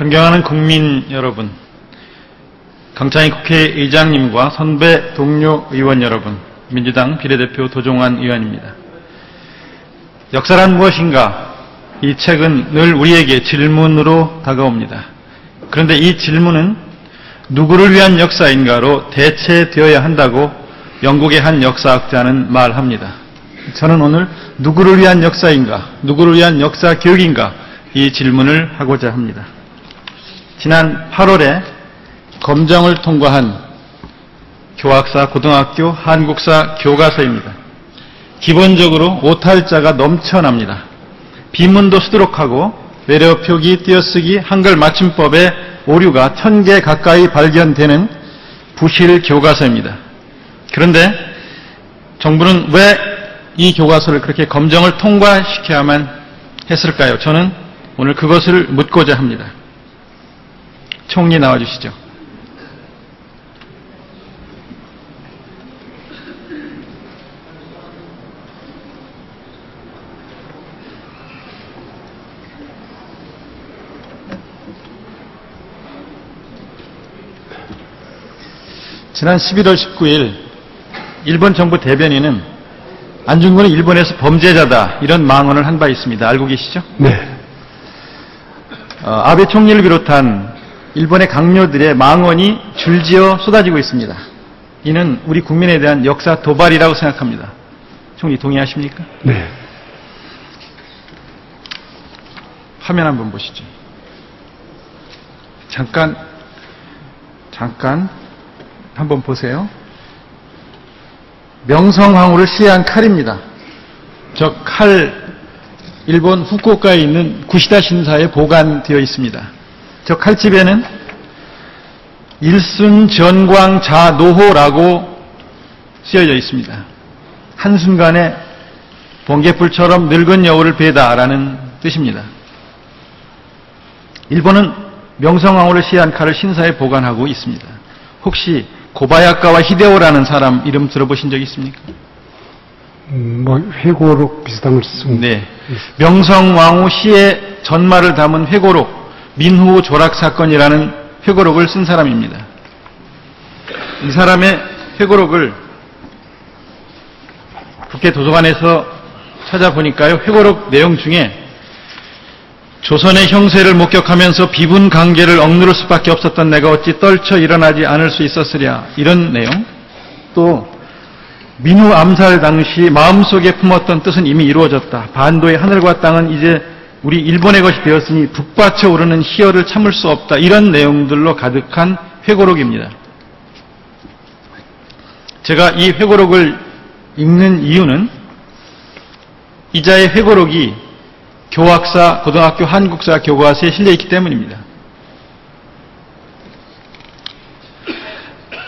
존경하는 국민 여러분, 강창희 국회의장님과 선배 동료 의원 여러분, 민주당 비례대표 도종환 의원입니다. 역사란 무엇인가? 이 책은 늘 우리에게 질문으로 다가옵니다. 그런데 이 질문은 누구를 위한 역사인가로 대체되어야 한다고 영국의 한 역사학자는 말합니다. 저는 오늘 누구를 위한 역사인가, 누구를 위한 역사 교육인가 이 질문을 하고자 합니다. 지난 8월에 검정을 통과한 교학사 고등학교 한국사 교과서입니다. 기본적으로 오탈자가 넘쳐납니다. 비문도 수두룩하고 외래어 표기, 띄어쓰기, 한글 맞춤법의 오류가 1000개 가까이 발견되는 부실 교과서입니다. 그런데 정부는 왜 이 교과서를 그렇게 검정을 통과시켜야만 했을까요? 저는 오늘 그것을 묻고자 합니다. 총리 나와주시죠. 지난 11월 19일 일본 정부 대변인은 안중근은 일본에서 범죄자다 이런 망언을 한 바 있습니다. 알고 계시죠? 네. 아베 총리를 비롯한 일본의 강요들의 망언이 줄지어 쏟아지고 있습니다. 이는 우리 국민에 대한 역사 도발이라고 생각합니다. 총리 동의하십니까? 네. 화면 한번 보시죠. 잠깐 한번 보세요. 명성황후를 시해한 칼입니다. 저 칼 일본 후쿠오카에 있는 구시다 신사에 보관되어 있습니다. 저 칼집에는 일순전광자노호라고 쓰여져 있습니다. 한순간에 번개불처럼 늙은 여우를 베다라는 뜻입니다. 일본은 명성황후를 시해한 칼을 신사에 보관하고 있습니다. 혹시 고바야카와 히데오라는 사람 이름 들어보신 적 있습니까? 회고록 비슷한 걸 쓰고. 네. 명성황후 시의 전말을 담은 회고록, 민후 조락 사건이라는 회고록을 쓴 사람입니다. 이 사람의 회고록을 국회 도서관에서 찾아보니까요, 회고록 내용 중에 조선의 형세를 목격하면서 비분 관계를 억누를 수밖에 없었던 내가 어찌 떨쳐 일어나지 않을 수 있었으랴 이런 내용, 또 민후 암살 당시 마음속에 품었던 뜻은 이미 이루어졌다. 반도의 하늘과 땅은 이제 우리 일본의 것이 되었으니 북받쳐 오르는 희열을 참을 수 없다. 이런 내용들로 가득한 회고록입니다. 제가 이 회고록을 읽는 이유는 이자의 회고록이 교학사, 고등학교 한국사 교과서에 실려있기 때문입니다.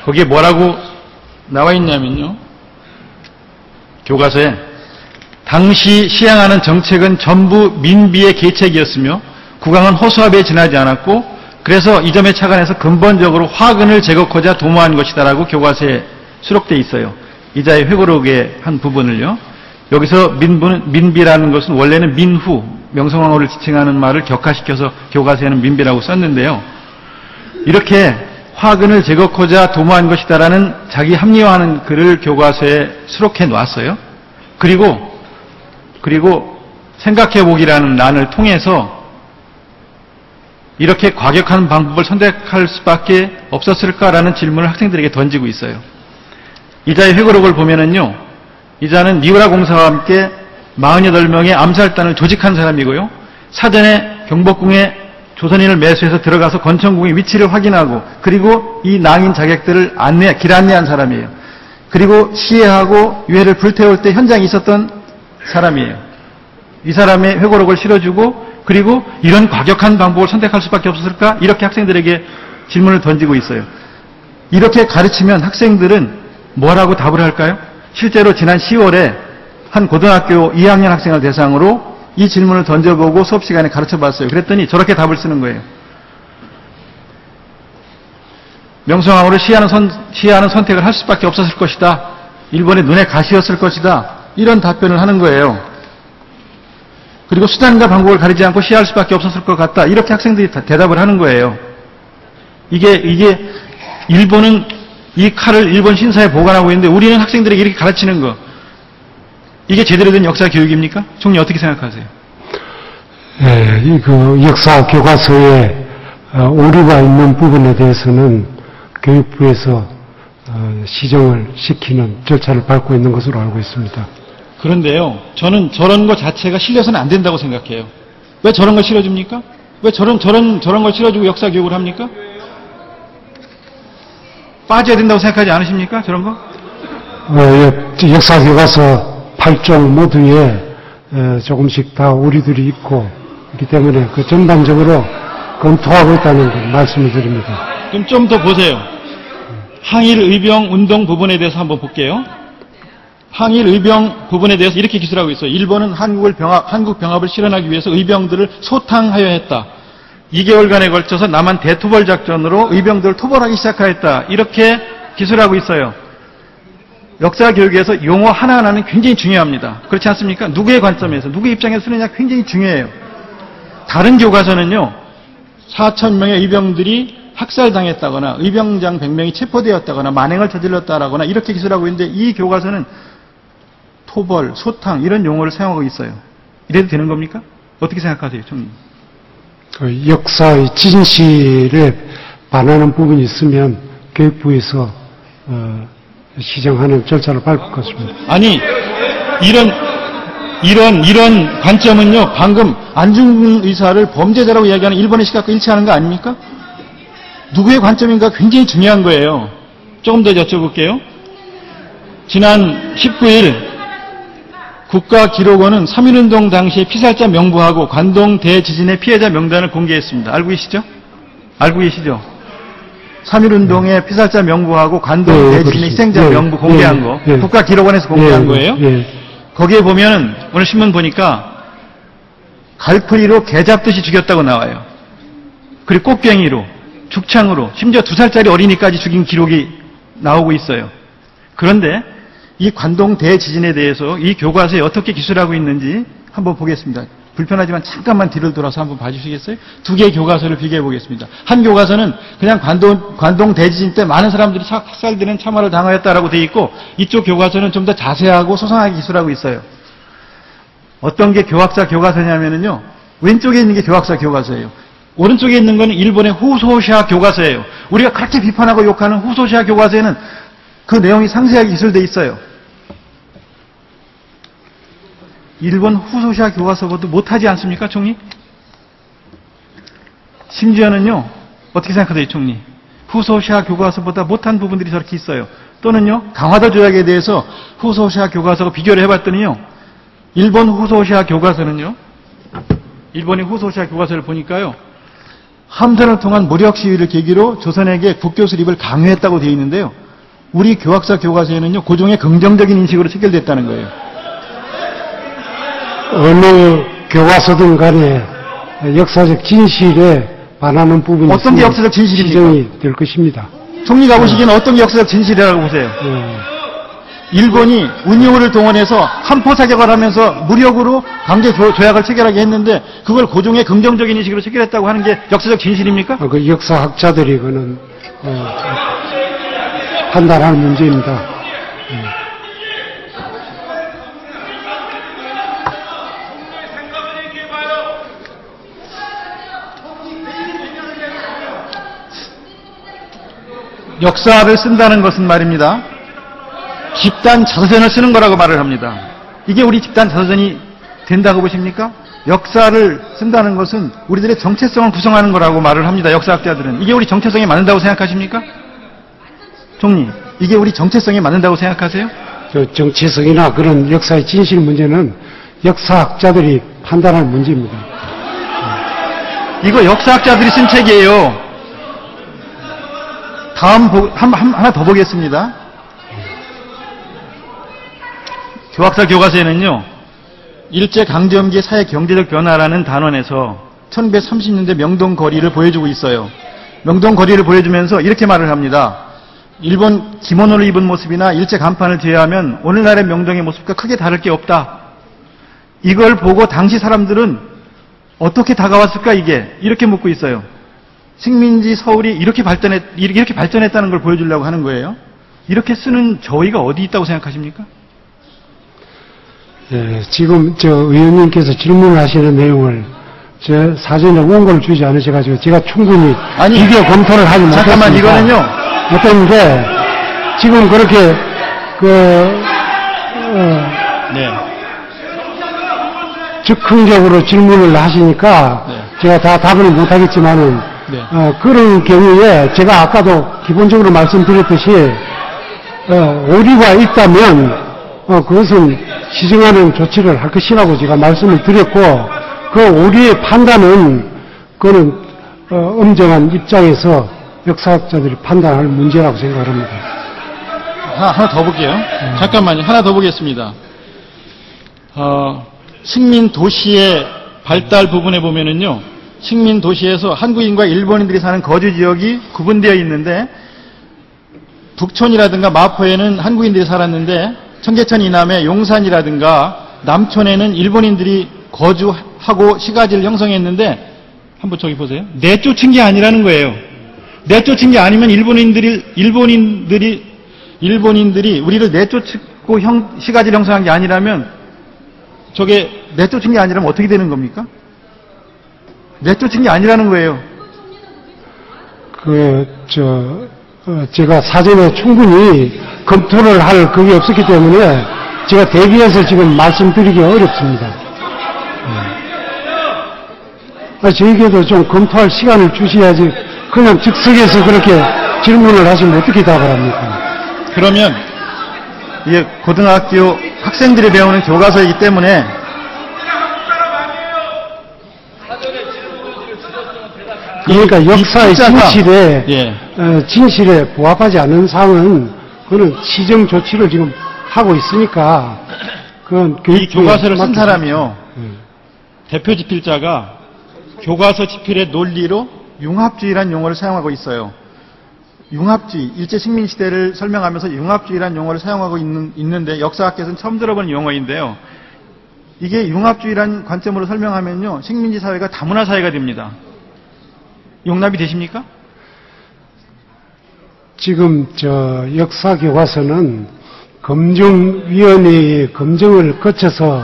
거기에 뭐라고 나와 있냐면요. 교과서에 당시 시행하는 정책은 전부 민비의 계책이었으며 국왕은 허수아비에 지나지 않았고 그래서 이 점에 착안해서 근본적으로 화근을 제거하고자 도모한 것이다라고 교과서에 수록되어 있어요. 이자의 회고록의 한 부분을요. 여기서 민비라는 것은 원래는 민후, 명성황후를 지칭하는 말을 격화시켜서 교과서에는 민비라고 썼는데요. 이렇게 화근을 제거하고자 도모한 것이다라는 자기 합리화하는 글을 교과서에 수록해 놨어요. 그리고 생각해보기라는 난을 통해서 이렇게 과격한 방법을 선택할 수밖에 없었을까라는 질문을 학생들에게 던지고 있어요. 이자의 회고록을 보면은요, 이자는 미우라 공사와 함께 48명의 암살단을 조직한 사람이고요. 사전에 경복궁에 조선인을 매수해서 들어가서 건천궁의 위치를 확인하고 그리고 이 낭인 자객들을 길 안내한 사람이에요. 그리고 시해하고 유해를 불태울 때 현장에 있었던 사람이에요. 이 사람의 회고록을 실어주고 그리고 이런 과격한 방법을 선택할 수밖에 없었을까? 이렇게 학생들에게 질문을 던지고 있어요. 이렇게 가르치면 학생들은 뭐라고 답을 할까요? 실제로 지난 10월에 한 고등학교 2학년 학생을 대상으로 이 질문을 던져보고 수업 시간에 가르쳐봤어요. 그랬더니 저렇게 답을 쓰는 거예요. 명성황후를 시해하는 선택을 할 수밖에 없었을 것이다. 일본의 눈에 가시였을 것이다. 이런 답변을 하는 거예요. 그리고 수단과 방법을 가리지 않고 시해할 수밖에 없었을 것 같다. 이렇게 학생들이 다 대답을 하는 거예요. 이게 일본은 이 칼을 일본 신사에 보관하고 있는데 우리는 학생들에게 이렇게 가르치는 거. 이게 제대로 된 역사 교육입니까? 총리 어떻게 생각하세요? 예, 그 역사 교과서에 오류가 있는 부분에 대해서는 교육부에서 시정을 시키는 절차를 밟고 있는 것으로 알고 있습니다. 그런데요, 저는 저런 거 자체가 실려서는 안 된다고 생각해요. 왜 저런 걸 실어줍니까? 왜 저런 걸 실어주고 역사 교육을 합니까? 빠져야 된다고 생각하지 않으십니까? 저런 거? 역사 교과서 8종 모두에 조금씩 다 오류들이 있고 있기 때문에 그 전반적으로 검토하고 있다는 걸 말씀을 드립니다. 그럼 좀 더 보세요. 항일 의병 운동 부분에 대해서 한번 볼게요. 항일 의병 부분에 대해서 이렇게 기술하고 있어요. 일본은 한국 병합을 실현하기 위해서 의병들을 소탕하여 했다. 2개월간에 걸쳐서 남한 대토벌 작전으로 의병들을 토벌하기 시작하였다. 이렇게 기술하고 있어요. 역사 교육에서 용어 하나하나는 굉장히 중요합니다. 그렇지 않습니까? 누구의 관점에서, 누구의 입장에서 쓰느냐 굉장히 중요해요. 다른 교과서는요, 4,000명의 의병들이 학살당했다거나 의병장 100명이 체포되었다거나 만행을 저질렀다거나 이렇게 기술하고 있는데 이 교과서는 토벌, 소탕 이런 용어를 사용하고 있어요. 이래도 되는 겁니까? 어떻게 생각하세요, 총리? 그 역사의 진실에 반하는 부분이 있으면 교육부에서 시정하는 절차를 밟을 것입니다. 아니, 이런 관점은요, 방금 안중근 의사를 범죄자라고 이야기하는 일본의 시각과 일치하는 거 아닙니까? 누구의 관점인가 굉장히 중요한 거예요. 조금 더 여쭤볼게요. 지난 19일 국가기록원은 3.1운동 당시의 피살자 명부하고 관동 대지진의 피해자 명단을 공개했습니다. 알고 계시죠? 알고 계시죠? 3.1운동의 피살자 명부하고 관동 대지진의 희생자 명부 공개한 거, 국가기록원에서 공개한 거예요. 거기에 보면 오늘 신문 보니까 갈풀이로 개 잡듯이 죽였다고 나와요. 그리고 꽃갱이로, 죽창으로, 심지어 2살짜리 어린이까지 죽인 기록이 나오고 있어요. 그런데 이 관동 대지진에 대해서 이 교과서에 어떻게 기술하고 있는지 한번 보겠습니다. 불편하지만 잠깐만 뒤를 돌아서 한번 봐주시겠어요? 두 개의 교과서를 비교해 보겠습니다. 한 교과서는 그냥 관동 대지진 때 많은 사람들이 학살되는 참화를 당하였다라고 되어 있고, 이쪽 교과서는 좀 더 자세하고 소상하게 기술하고 있어요. 어떤 게 교학사 교과서냐면요, 왼쪽에 있는 게 교학사 교과서예요. 오른쪽에 있는 거는 일본의 후소시아 교과서예요. 우리가 그렇게 비판하고 욕하는 후소시아 교과서에는 그 내용이 상세하게 기술되어 있어요. 일본 후소시아 교과서보다 못하지 않습니까, 총리? 심지어는요, 어떻게 생각하세요, 총리? 후소시아 교과서보다 못한 부분들이 저렇게 있어요. 또는요, 강화도 조약에 대해서 후소시아 교과서하고 비교를 해봤더니요, 일본 후소시아 교과서는요, 일본의 후소시아 교과서를 보니까요, 함선을 통한 무력 시위를 계기로 조선에게 국교 수립을 강요했다고 되어 있는데요, 우리 교학사 교과서에는요, 고종의 긍정적인 인식으로 체결됐다는 거예요. 어느 교과서든 간에 역사적 진실에 반하는 부분이 어떤 게 역사적 진실입니까? 시정이 될 것입니다. 총리가 보시기에는 어떤 게 역사적 진실이라고 보세요? 일본이 운용을 동원해서 한포 사격을 하면서 무력으로 강제 조약을 체결하게 했는데 그걸 고종의 긍정적인 인식으로 체결했다고 하는 게 역사적 진실입니까? 그 역사학자들이 그는 판단할 문제입니다. 역사를 쓴다는 것은 말입니다, 집단 자서전을 쓰는 거라고 말을 합니다. 이게 우리 집단 자서전이 된다고 보십니까? 역사를 쓴다는 것은 우리들의 정체성을 구성하는 거라고 말을 합니다. 역사학자들은. 이게 우리 정체성에 맞는다고 생각하십니까? 총리, 이게 우리 정체성에 맞는다고 생각하세요? 정체성이나 그런 역사의 진실 문제는 역사학자들이 판단할 문제입니다. 이거 역사학자들이 쓴 책이에요. 다음 하나 더 보겠습니다. 교학사 교과서에는요, 일제강점기의 사회 경제적 변화라는 단원에서 1930년대 명동거리를 보여주고 있어요. 명동거리를 보여주면서 이렇게 말을 합니다. 일본 기모노를 입은 모습이나 일제 간판을 제외하면 오늘날의 명동의 모습과 크게 다를 게 없다. 이걸 보고 당시 사람들은 어떻게 다가왔을까 이게 이렇게 묻고 있어요. 식민지 서울이 이렇게 발전했다는 걸 보여주려고 하는 거예요. 이렇게 쓰는 저희가 어디 있다고 생각하십니까? 예, 지금 의원님께서 질문을 하시는 내용을 제 사전에 원고를 주지 않으셔가지고 제가 충분히 아니, 비교 검토를 하지 못했습니다. 잠깐만, 이거는요. 못했는데 지금 그렇게 네. 즉흥적으로 질문을 하시니까 네. 제가 다 답을 못하겠지만은 네. 그런 경우에 제가 아까도 기본적으로 말씀드렸듯이 오류가 있다면 그것은 시정하는 조치를 할 것이라고 제가 말씀을 드렸고 그 오류의 판단은 그거는 엄정한 입장에서 역사학자들이 판단할 문제라고 생각합니다. 하나 더 볼게요. 잠깐만요. 하나 더 보겠습니다. 식민 도시의 발달 부분에 보면은요, 식민 도시에서 한국인과 일본인들이 사는 거주 지역이 구분되어 있는데, 북촌이라든가 마포에는 한국인들이 살았는데, 청계천 이남의 용산이라든가 남촌에는 일본인들이 거주하고 시가지를 형성했는데, 한번 저기 보세요. 내쫓은 게 아니라는 거예요. 내쫓은 게 아니면 일본인들이 우리를 내쫓고 시가지를 형성한 게 아니라면 저게 내쫓은 게 아니라면 어떻게 되는 겁니까? 내쫓은 게 아니라는 거예요. 제가 사전에 충분히 검토를 할 그게 없었기 때문에 제가 대비해서 지금 말씀드리기 어렵습니다. 저에게도 좀 검토할 시간을 주셔야지 그냥 즉석에서 그렇게 질문을 하시면 어떻게 답을 합니까? 그러면 이게 고등학교 학생들이 배우는 교과서이기 때문에 그러니까 역사의 진실에 예. 진실에 부합하지 않는 사항은 그는 시정 조치를 지금 하고 있으니까 그건 이 교과서를 쓴 맡기죠. 사람이요. 대표 집필자가 교과서 집필의 논리로 융합주의라는 용어를 사용하고 있어요. 융합주의, 일제식민시대를 설명하면서 융합주의라는 용어를 사용하고 있는데 역사학계에서는 처음 들어보는 용어인데요. 이게 융합주의라는 관점으로 설명하면요. 식민지 사회가 다문화 사회가 됩니다. 용납이 되십니까? 지금 역사 교과서는 검증위원회의 검증을 거쳐서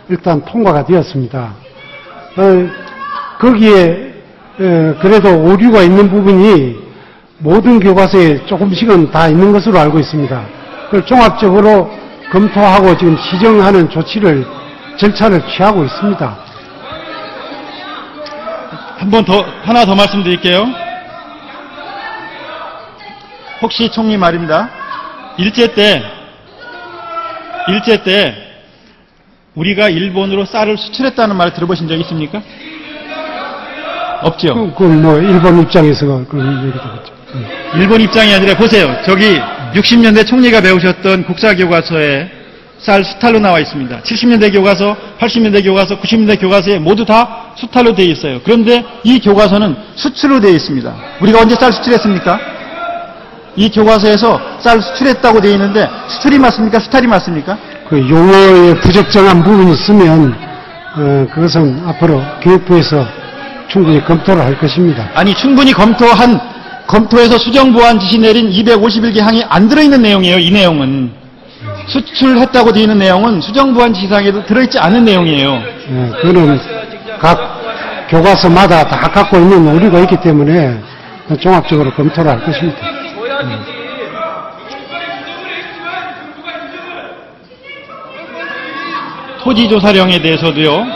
일단 통과가 되었습니다. 거기에 그래도 오류가 있는 부분이 모든 교과서에 조금씩은 다 있는 것으로 알고 있습니다. 그걸 종합적으로 검토하고 지금 시정하는 절차를 취하고 있습니다. 하나 더 말씀드릴게요. 혹시 총리 말입니다. 일제 때 우리가 일본으로 쌀을 수출했다는 말 들어보신 적 있습니까? 없죠. 그건 일본 입장에서 그런 얘기 되겠죠. 일본 입장이 아니라 보세요. 저기 60년대 총리가 배우셨던 국사교과서에 쌀 수탈로 나와 있습니다. 70년대 교과서, 80년대 교과서, 90년대 교과서에 모두 다 수탈로 되어 있어요. 그런데 이 교과서는 수출로 되어 있습니다. 우리가 언제 쌀 수출했습니까? 이 교과서에서 쌀 수출했다고 되어 있는데 수출이 맞습니까? 수탈이 맞습니까? 그 용어에 부적정한 부분이 있으면 그것은 앞으로 교육부에서 충분히 검토를 할 것입니다. 아니 충분히 검토해서 수정보완 지시 내린 251개 항이 안 들어있는 내용이에요. 이 내용은 수출했다고 되어 있는 내용은 수정보완 지시사항에도 들어있지 않은 내용이에요. 그거는 각 교과서마다 다 갖고 있는 오류가 있기 때문에 종합적으로 검토를 할 것입니다. 토지조사령에 대해서도요.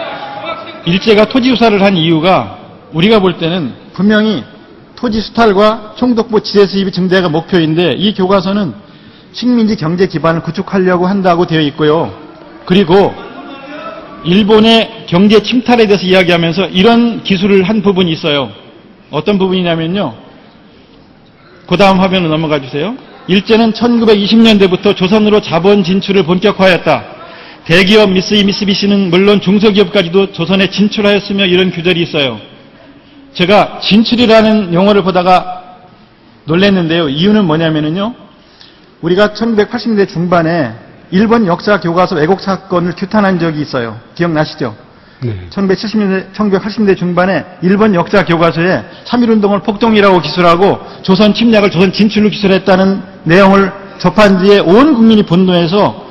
일제가 토지조사를 한 이유가 우리가 볼 때는 분명히 토지 수탈과 총독부 지대 수입이 증대가 목표인데 이 교과서는 식민지 경제 기반을 구축하려고 한다고 되어 있고요. 그리고 일본의 경제 침탈에 대해서 이야기하면서 이런 기술을 한 부분이 있어요. 어떤 부분이냐면요. 그 다음 화면으로 넘어가 주세요. 일제는 1920년대부터 조선으로 자본 진출을 본격화하였다. 대기업 미쓰비시는 물론 중소기업까지도 조선에 진출하였으며 이런 규절이 있어요. 제가 진출이라는 용어를 보다가 놀랐는데요. 이유는 뭐냐면요. 우리가 1980년대 중반에 일본 역사 교과서 왜곡 사건을 규탄한 적이 있어요. 기억나시죠? 네. 1980년대 중반에 일본 역사 교과서에 3.1운동을 폭동이라고 기술하고 조선 침략을 조선 진출로 기술했다는 내용을 접한 뒤에 온 국민이 분노해서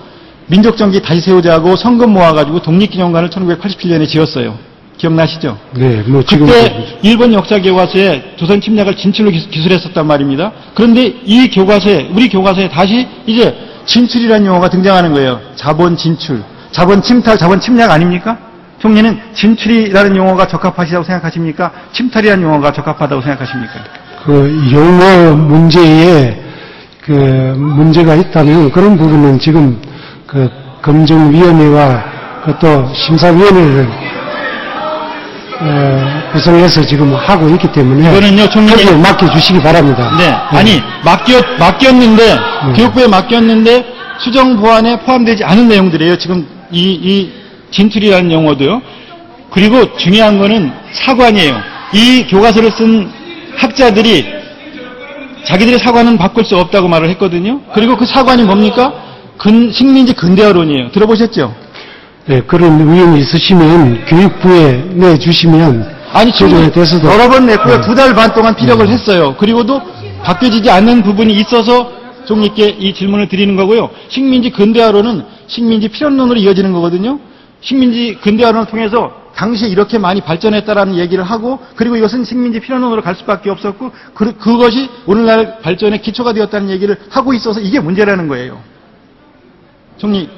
민족정기 다시 세우자고 성금 모아가지고 독립기념관을 1987년에 지었어요. 기억나시죠? 네, 뭐 지금 그때 일본 역사 교과서에 조선 침략을 진출로 기술했었단 말입니다. 그런데 이 교과서에, 우리 교과서에 다시 이제 진출이라는 용어가 등장하는 거예요. 자본 진출, 자본 침탈, 자본 침략 아닙니까? 총리는 진출이라는 용어가 적합하시다고 생각하십니까? 침탈이라는 용어가 적합하다고 생각하십니까? 그 용어 문제에 그 문제가 있다면 그런 부분은 지금 그 검증위원회와 또 심사위원회를 구성해서 지금 하고 있기 때문에 이거는요, 총리님. 거기에 맡겨주시기 바랍니다. 네, 아니 맡겼는데 교육부에 맡겼는데 수정 보안에 포함되지 않은 내용들이에요. 지금 이 진출이라는 용어도요. 그리고 중요한 거는 사관이에요. 이 교과서를 쓴 학자들이 자기들의 사관은 바꿀 수 없다고 말을 했거든요. 그리고 그 사관이 뭡니까? 식민지 근대화론이에요. 들어보셨죠? 네, 그런 의견이 있으시면 교육부에 내주시면 아니, 조정에 대해서도 여러 번 냈고요. 2달 반 동안 피력을 했어요. 그리고도 바뀌어지지 않는 부분이 있어서 총리께 이 질문을 드리는 거고요. 식민지 근대화론은 식민지 필연론으로 이어지는 거거든요. 식민지 근대화론을 통해서 당시에 이렇게 많이 발전했다라는 얘기를 하고, 그리고 이것은 식민지 필연론으로 갈 수밖에 없었고, 그것이 오늘날 발전의 기초가 되었다는 얘기를 하고 있어서 이게 문제라는 거예요. 총리,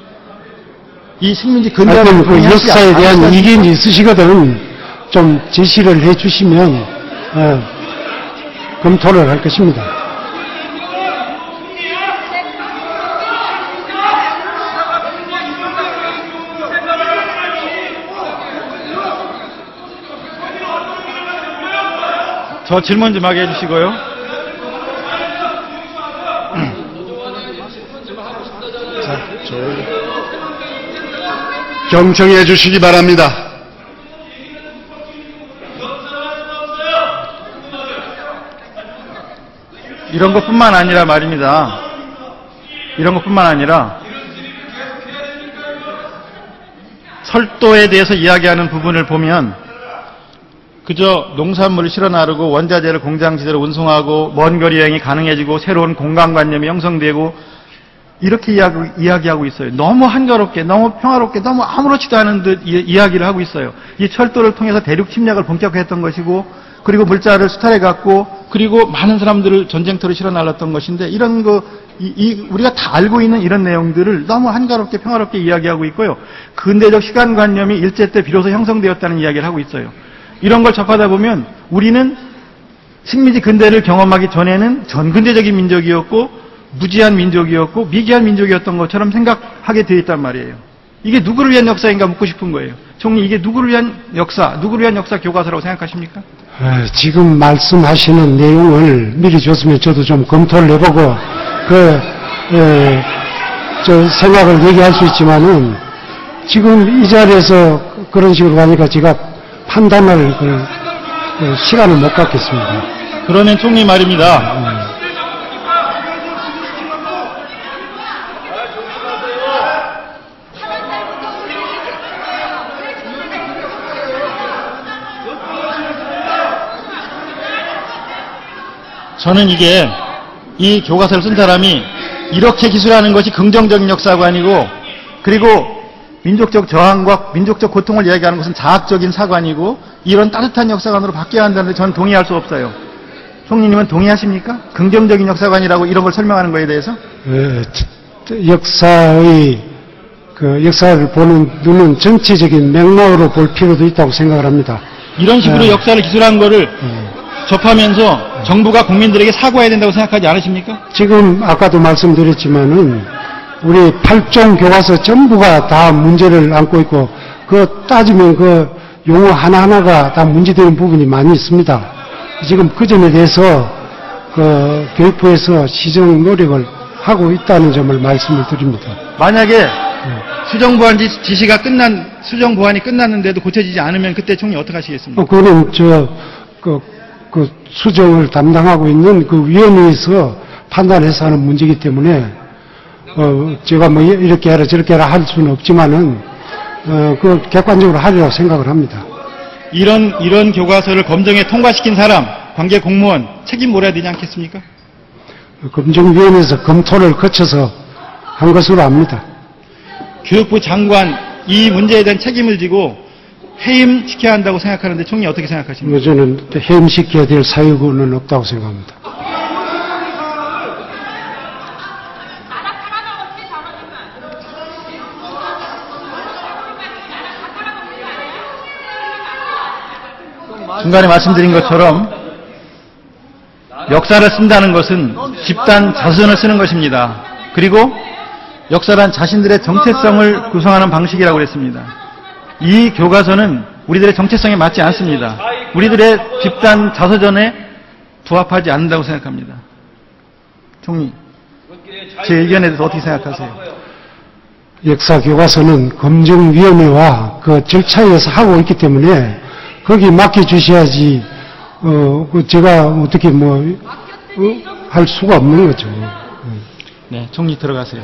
이 식민지 근대화론 그 역사에 대한 이견이 있으시거든 좀 제시를 해주시면 검토를 할 것입니다. 저 질문 좀 하게 해주시고요. 경청해 주시기 바랍니다. 이런 것뿐만 아니라 말입니다. 이런 것뿐만 아니라 철도에 대해서 이야기하는 부분을 보면 그저 농산물을 실어 나르고 원자재를 공장지대로 운송하고 먼 거리 여행이 가능해지고 새로운 공간관념이 형성되고 이렇게 이야기하고 있어요. 너무 한가롭게, 너무 평화롭게, 너무 아무렇지도 않은 듯 이야기를 하고 있어요. 이 철도를 통해서 대륙 침략을 본격화했던 것이고, 그리고 물자를 수탈해 갔고, 그리고 많은 사람들을 전쟁터로 실어 날랐던 것인데, 이런 거, 우리가 다 알고 있는 이런 내용들을 너무 한가롭게, 평화롭게 이야기하고 있고요. 근대적 시간관념이 일제 때 비로소 형성되었다는 이야기를 하고 있어요. 이런 걸 접하다 보면 우리는 식민지 근대를 경험하기 전에는 전근대적인 민족이었고, 무지한 민족이었고 미개한 민족이었던 것처럼 생각하게 되어 있단 말이에요. 이게 누구를 위한 역사인가 묻고 싶은 거예요. 총리, 이게 누구를 위한 역사, 누구를 위한 역사 교과서라고 생각하십니까? 지금 말씀하시는 내용을 미리 줬으면 저도 좀 검토를 해보고 저 생각을 얘기할 수 있지만은 지금 이 자리에서 그런 식으로 가니까 제가 판단할 시간을 못 갖겠습니다. 그러면 총리 말입니다. 저는 이 교과서를 쓴 사람이 이렇게 기술하는 것이 긍정적인 역사관이고, 그리고 민족적 저항과 민족적 고통을 이야기하는 것은 자학적인 사관이고, 이런 따뜻한 역사관으로 바뀌어야 한다는데 저는 동의할 수 없어요. 총리님은 동의하십니까? 긍정적인 역사관이라고 이런 걸 설명하는 거에 대해서? 역사를 보는 눈은 전체적인 맥락으로 볼 필요도 있다고 생각을 합니다. 이런 식으로 역사를 기술한 거를 접하면서 정부가 국민들에게 사과해야 된다고 생각하지 않으십니까? 지금 아까도 말씀드렸지만은 우리 8종 교과서 전부가 다 문제를 안고 있고 그 따지면 그 용어 하나하나가 다 문제되는 부분이 많이 있습니다. 지금 그 점에 대해서 그 교육부에서 시정 노력을 하고 있다는 점을 말씀을 드립니다. 만약에 수정 보완이 끝났는데도 고쳐지지 않으면 그때 총리 어떻게 하시겠습니까? 그거는 그 수정을 담당하고 있는 그 위원회에서 판단해서 하는 문제이기 때문에 제가 뭐 이렇게 해라 저렇게 해라 할 수는 없지만은 그 객관적으로 하리라고 생각을 합니다. 이런 교과서를 검정에 통과시킨 사람, 관계 공무원 책임 물어야 되지 않겠습니까? 검증위원회에서 검토를 거쳐서 한 것으로 압니다. 교육부 장관 이 문제에 대한 책임을 지고 해임시켜야 한다고 생각하는데 총리 어떻게 생각하십니까? 저는 해임시켜야 될 사유는 없다고 생각합니다. 중간에 말씀드린 것처럼 역사를 쓴다는 것은 집단 자서전을 쓰는 것입니다. 그리고 역사란 자신들의 정체성을 구성하는 방식이라고 그랬습니다. 이 교과서는 우리들의 정체성에 맞지 않습니다. 우리들의 집단 자서전에 부합하지 않는다고 생각합니다. 총리, 제 의견에 대해서 어떻게 생각하세요? 역사교과서는 검증위원회와 그 절차에 의해서 하고 있기 때문에 거기 맡겨주셔야지 제가 어떻게 할 수가 없는 거죠. 네, 총리 들어가세요.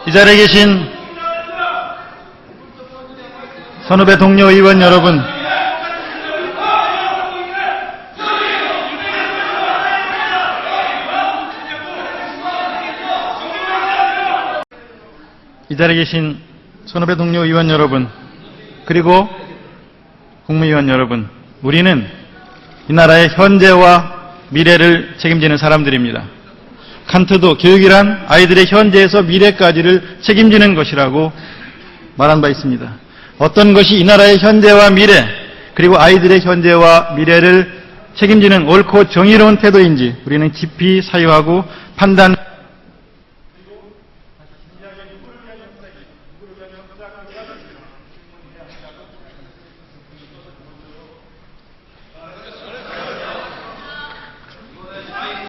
이 자리에 계신 선후배 동료 의원 여러분, 이 자리에 계신 선후배 동료 의원 여러분, 그리고 국무위원 여러분, 우리는 이 나라의 현재와 미래를 책임지는 사람들입니다. 칸트도 교육이란 아이들의 현재에서 미래까지를 책임지는 것이라고 말한 바 있습니다. 어떤 것이 이 나라의 현재와 미래, 그리고 아이들의 현재와 미래를 책임지는 옳고 정의로운 태도인지 우리는 깊이 사유하고 판단.